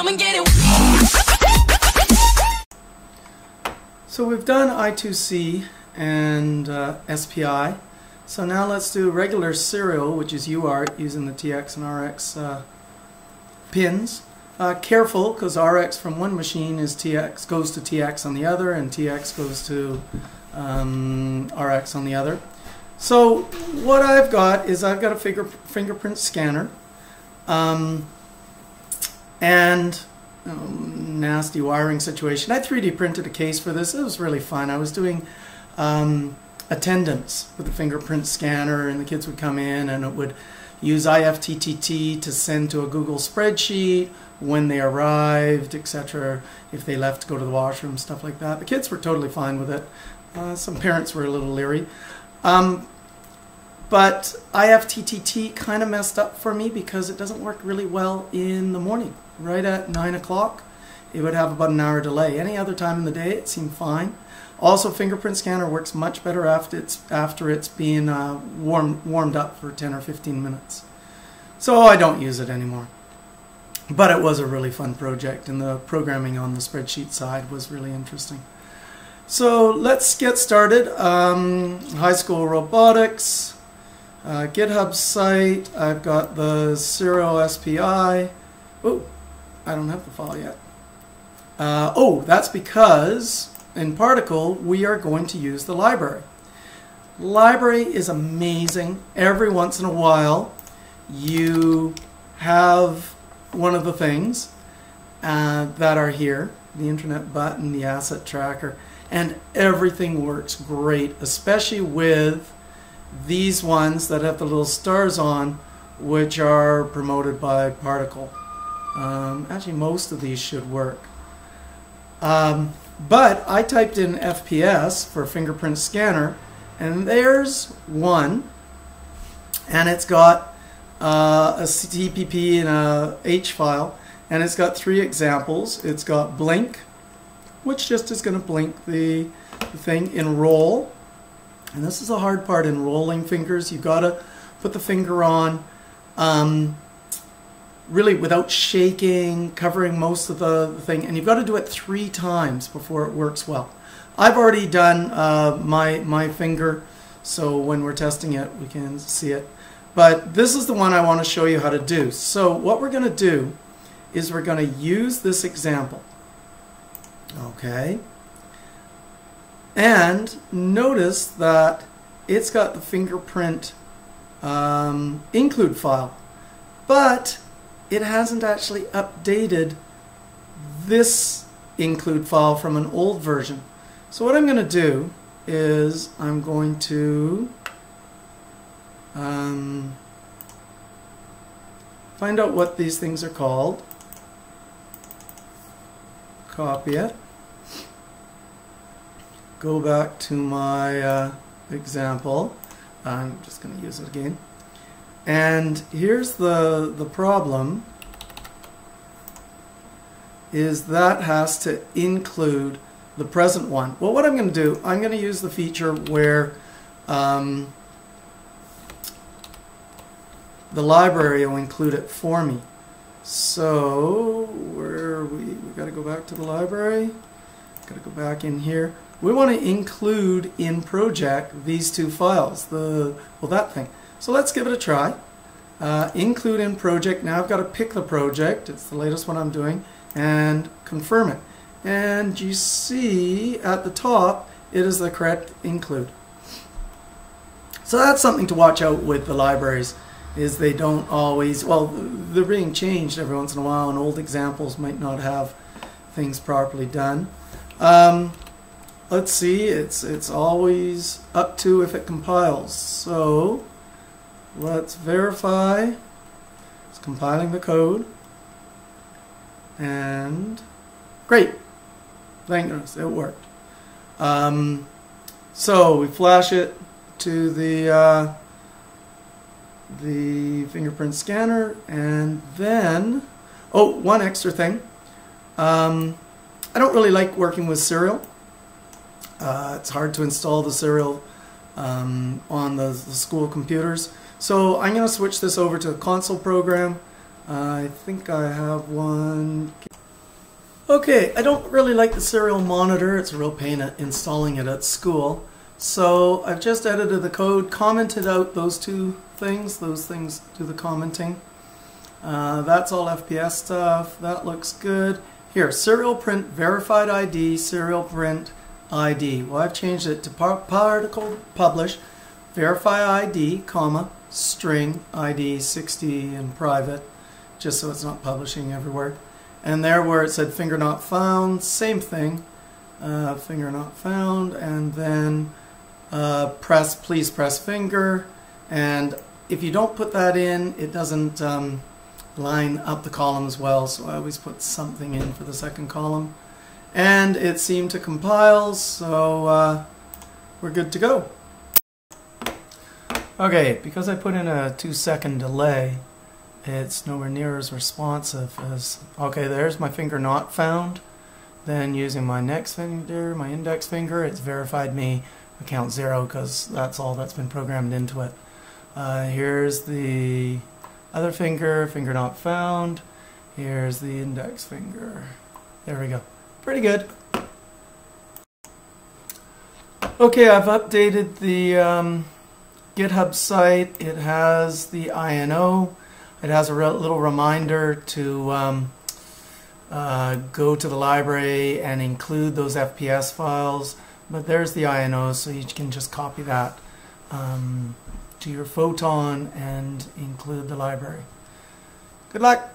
come and get it. So we've done I2C and SPI. So now let's do regular serial, which is uART, using the TX and RX pins. Careful, because RX from one machine is TX goes to TX on the other, and TX goes to RX on the other. So what I've got is I've got a fingerprint scanner, and nasty wiring situation. I 3D printed a case for this. It was really fun. I was doing attendance with the fingerprint scanner, and the kids would come in and it would use IFTTT to send to a Google spreadsheet when they arrived, etc. If they left to go to the washroom, stuff like that. The kids were totally fine with it. Some parents were a little leery. But IFTTT kind of messed up for me because it doesn't work really well in the morning. Right at 9 o'clock, it would have about an hour delay. Any other time in the day, it seemed fine. Also, fingerprint scanner works much better after it's been warmed up for 10 or 15 minutes. So I don't use it anymore. But it was a really fun project, and the programming on the spreadsheet side was really interesting. So let's get started. High school robotics, GitHub site. I've got the serial SPI. Oh, I don't have the file yet. Oh, that's because in Particle we are going to use the library. Library is amazing. Every once in a while you have one of the things that are here, the internet button, the asset tracker, and everything works great, especially with these ones that have the little stars on, which are promoted by Particle. Actually, most of these should work. But I typed in FPS for fingerprint scanner, and there's one, and it's got a TPP and a H file, and it's got 3 examples. It's got blink, which just is going to blink the thing, enroll, and this is the hard part, enrolling fingers. You've got to put the finger on really without shaking, covering most of the thing, and you've got to do it 3 times before it works well. I've already done my finger, so when we're testing it we can see it. But this is the one I want to show you how to do. So what we're going to do is we're going to use this example. Okay. And notice that it's got the fingerprint include file, but it hasn't actually updated this include file from an old version. So what I'm going to do is I'm going to find out what these things are called, copy it, go back to my example. I'm just going to use it again. And here's the problem, is that has to include the present one. Well, what I'm going to do, I'm going to use the feature where the library will include it for me. So where are we? We've got to go back to the library. Got to go back in here. We want to include in project these 2 files, that thing. So let's give it a try. Include in project. Now I've got to pick the project. It's the latest one I'm doing, and confirm it. And you see at the top it is the correct include. So that's something to watch out with the libraries, is they don't always, well, they're being changed every once in a while, and old examples might not have things properly done. Let's see, it's always up to if it compiles. So let's verify it's compiling the code, and great, thank goodness it worked. So we flash it to the fingerprint scanner, and then, oh, one extra thing, I don't really like working with serial. It's hard to install the serial on the school computers. So I'm going to switch this over to a console program. I think I have one. Okay, I don't really like the serial monitor. It's a real pain at installing it at school. So I've just edited the code, commented out those two things. Those things do the commenting. That's all FPS stuff. That looks good. Here, serial print verified ID, serial print ID. Well, I've changed it to particle publish, verify ID, comma, string ID 60 and private, just so it's not publishing everywhere. And there where it said finger not found, same thing, finger not found, and then please press finger. And if you don't put that in, it doesn't line up the columns well, so I always put something in for the second column. And it seemed to compile, so we're good to go. Okay, because I put in a 2-second delay, it's nowhere near as responsive as... Okay, there's my finger not found. Then using my next finger, my index finger, it's verified me account 0 because that's all that's been programmed into it. Here's the other finger, finger not found. Here's the index finger. There we go. Pretty good. Okay, I've updated the GitHub site. It has the INO. It has a little reminder to go to the library and include those FPS files. But there's the INO, so you can just copy that to your Photon and include the library. Good luck!